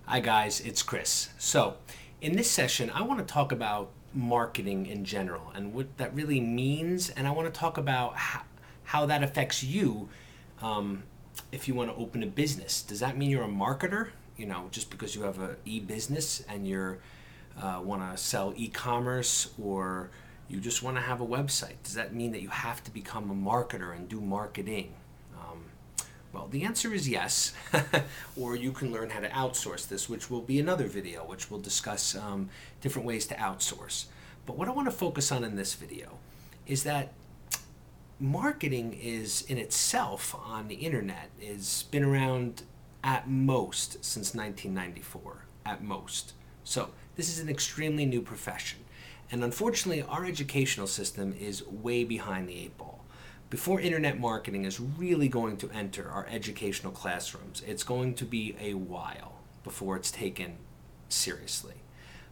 Hi guys, it's Chris. So, in this session, I want to talk about marketing in general and what that really means, and I want to talk about how that affects you um, if you want to open a business. Does that mean you're a marketer? Just because you have a e-business and you're want to sell e-commerce, or you just want to have a website? Does that mean that you have to become a marketer and do marketing? Well, the answer is yes, or you can learn how to outsource this, which will be another video, which will discuss different ways to outsource. But what I want to focus on in this video is that marketing is in itself on the internet is been around at most since 1994, at most. So this is an extremely new profession. And unfortunately, our educational system is way behind the eight ball. Before internet marketing is really going to enter our educational classrooms, it's going to be a while before it's taken seriously.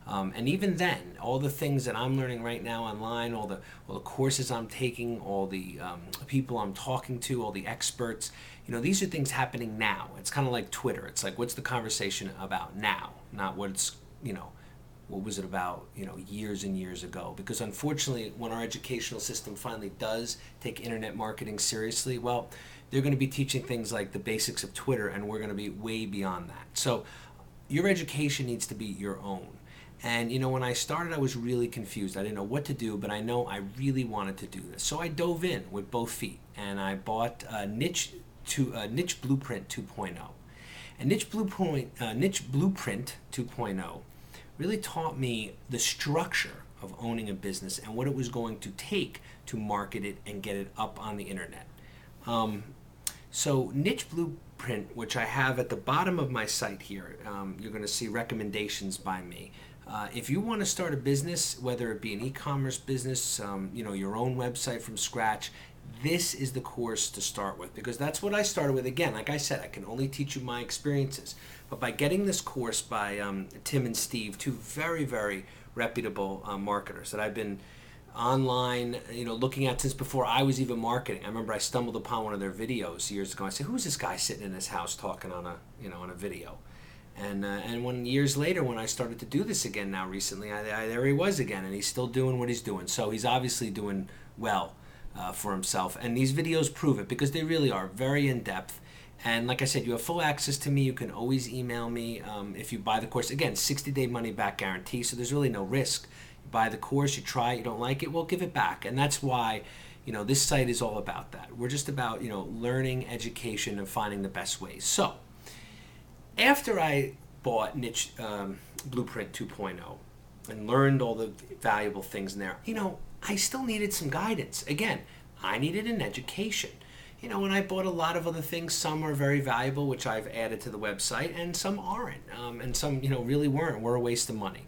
And even then, all the things that I'm learning right now online, all the courses I'm taking, all the people I'm talking to, all the experts, these are things happening now. It's kind of like Twitter. It's like, what's the conversation about now, not what was it about years and years ago. Because unfortunately, when our educational system finally does take internet marketing seriously, well, they're going to be teaching things like the basics of Twitter, and we're going to be way beyond that. So your education needs to be your own. And when I started, I was really confused. I didn't know what to do, but I know I really wanted to do this. So I dove in with both feet, and I bought Niche Blueprint 2.0. And Niche Blueprint 2.0 really taught me the structure of owning a business and what it was going to take to market it and get it up on the internet. So Niche Blueprint, which I have at the bottom of my site here, you're going to see recommendations by me. If you want to start a business, whether it be an e-commerce business, your own website from scratch, this is the course to start with, because that's what I started with. Again, like I said, I can only teach you my experiences. But by getting this course by Tim and Steve, two very, very reputable marketers that I've been online, looking at since before I was even marketing. I remember I stumbled upon one of their videos years ago. I said, "Who's this guy sitting in his house talking on a video?" And when years later, when I started to do this again now recently, there he was again, and he's still doing what he's doing. So he's obviously doing well for himself. And these videos prove it, because they really are very in-depth. And like I said, you have full access to me. You can always email me if you buy the course. Again, 60-day money-back guarantee, so there's really no risk. You buy the course, you try it, you don't like it, we'll give it back. And that's why this site is all about that. We're just about learning, education, and finding the best ways. So after I bought Niche Blueprint 2.0 and learned all the valuable things in there, I still needed some guidance. Again, I needed an education. And I bought a lot of other things. Some are very valuable, which I've added to the website, and some aren't. And some, really weren't. Were a waste of money.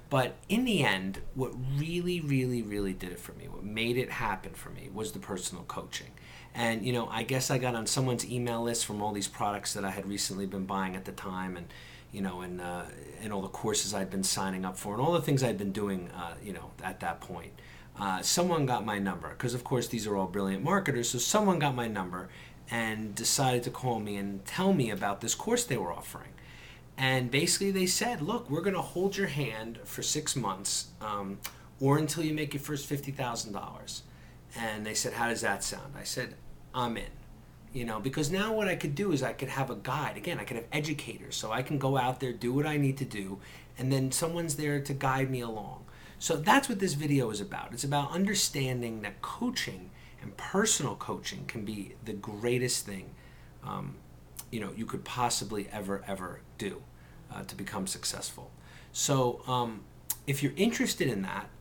But in the end, what really, really, really did it for me, what made it happen for me, was the personal coaching. And, I guess I got on someone's email list from all these products that I had recently been buying at the time, and, and all the courses I'd been signing up for, and all the things I'd been doing, at that point. Someone got my number, because of course these are all brilliant marketers, so someone got my number and decided to call me and tell me about this course they were offering. And basically they said, look, we're going to hold your hand for 6 months, or until you make your first $50,000. And they said, how does that sound? I said, I'm in. Because now what I could do is I could have a guide. Again, I could have educators, so I can go out there, do what I need to do, and then someone's there to guide me along. So that's what this video is about. It's about understanding that coaching and personal coaching can be the greatest thing you could possibly ever do to become successful. So if you're interested in that,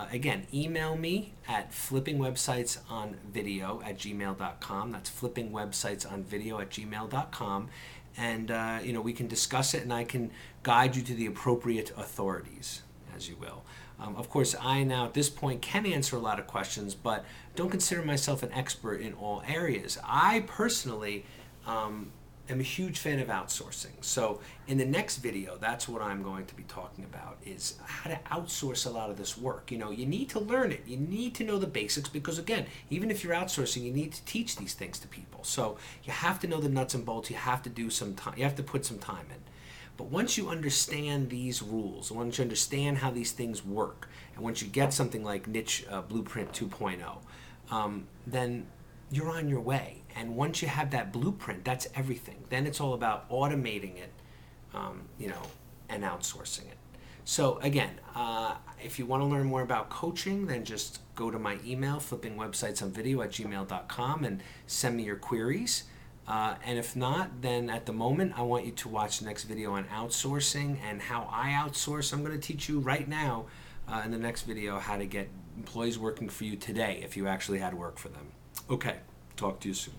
again, email me at flippingwebsitesonvideo@gmail.com. That's flippingwebsitesonvideo@gmail.com. And we can discuss it, and I can guide you to the appropriate authorities, as you will. Of course, I now at this point can answer a lot of questions, but don't consider myself an expert in all areas. I personally am a huge fan of outsourcing. So in the next video, that's what I'm going to be talking about, is how to outsource a lot of this work. You need to learn it. You need to know the basics, because again, even if you're outsourcing, you need to teach these things to people. So you have to know the nuts and bolts. You have to do some time. You have to put some time in. But once you understand these rules, once you understand how these things work, and once you get something like Niche Blueprint 2.0, then you're on your way. And once you have that blueprint, that's everything. Then it's all about automating it, and outsourcing it. So again, if you want to learn more about coaching, then just go to my email, flippingwebsitesonvideo@gmail.com, and send me your queries. And if not, then at the moment, I want you to watch the next video on outsourcing and how I outsource. I'm going to teach you right now in the next video how to get employees working for you today if you actually had work for them. Okay, talk to you soon.